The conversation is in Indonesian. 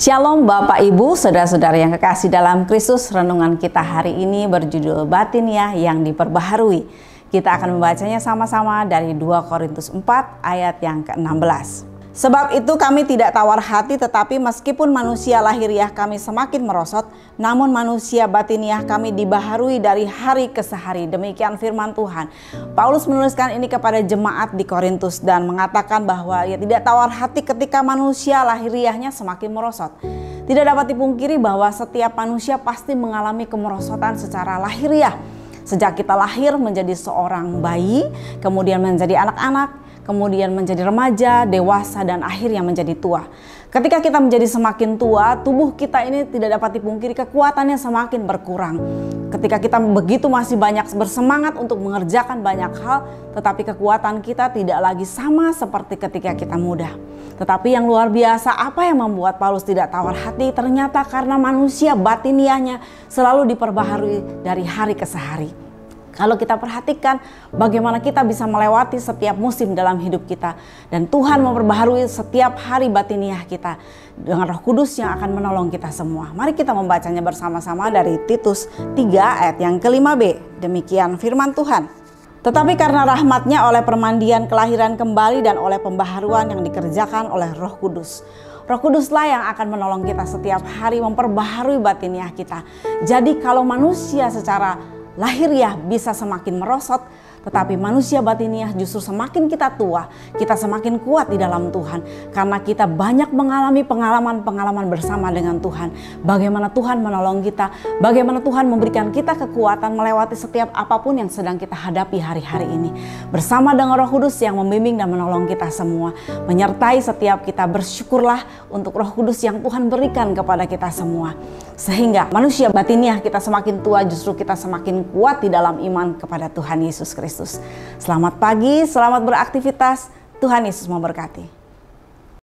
Shalom Bapak Ibu, saudara-saudara yang kekasih dalam Kristus. Renungan kita hari ini berjudul Batiniah yang diperbaharui. Kita akan membacanya sama-sama dari 2 Korintus 4 ayat yang ke-16. Sebab itu kami tidak tawar hati, tetapi meskipun manusia lahiriah kami semakin merosot, namun manusia batiniah kami dibaharui dari hari ke hari. Demikian firman Tuhan. Paulus menuliskan ini kepada jemaat di Korintus dan mengatakan bahwa ia tidak tawar hati ketika manusia lahiriahnya semakin merosot. Tidak dapat dipungkiri bahwa setiap manusia pasti mengalami kemerosotan secara lahiriah. Sejak kita lahir menjadi seorang bayi, kemudian menjadi anak-anak, kemudian menjadi remaja, dewasa, dan akhirnya menjadi tua. Ketika kita menjadi semakin tua, tubuh kita ini tidak dapat dipungkiri kekuatannya semakin berkurang. Ketika kita begitu masih banyak bersemangat untuk mengerjakan banyak hal, tetapi kekuatan kita tidak lagi sama seperti ketika kita muda. Tetapi yang luar biasa, apa yang membuat Paulus tidak tawar hati? Ternyata karena manusia batiniahnya selalu diperbaharui dari hari ke hari. Kalau kita perhatikan bagaimana kita bisa melewati setiap musim dalam hidup kita. Dan Tuhan memperbaharui setiap hari batiniah kita dengan Roh Kudus yang akan menolong kita semua. Mari kita membacanya bersama-sama dari Titus 3 ayat yang ke-5b. Demikian firman Tuhan. Tetapi karena rahmat-Nya oleh permandian kelahiran kembali dan oleh pembaharuan yang dikerjakan oleh Roh Kudus. Roh Kuduslah yang akan menolong kita setiap hari memperbaharui batiniah kita. Jadi kalau manusia secara lahiriah bisa semakin merosot, tetapi manusia batiniah justru semakin kita tua, kita semakin kuat di dalam Tuhan. Karena kita banyak mengalami pengalaman-pengalaman bersama dengan Tuhan. Bagaimana Tuhan menolong kita, bagaimana Tuhan memberikan kita kekuatan melewati setiap apapun yang sedang kita hadapi hari-hari ini. Bersama dengan Roh Kudus yang membimbing dan menolong kita semua. Menyertai setiap kita, bersyukurlah untuk Roh Kudus yang Tuhan berikan kepada kita semua. Sehingga manusia batiniah kita semakin tua, justru kita semakin kuat di dalam iman kepada Tuhan Yesus Kristus. Selamat pagi, selamat beraktivitas. Tuhan Yesus memberkati.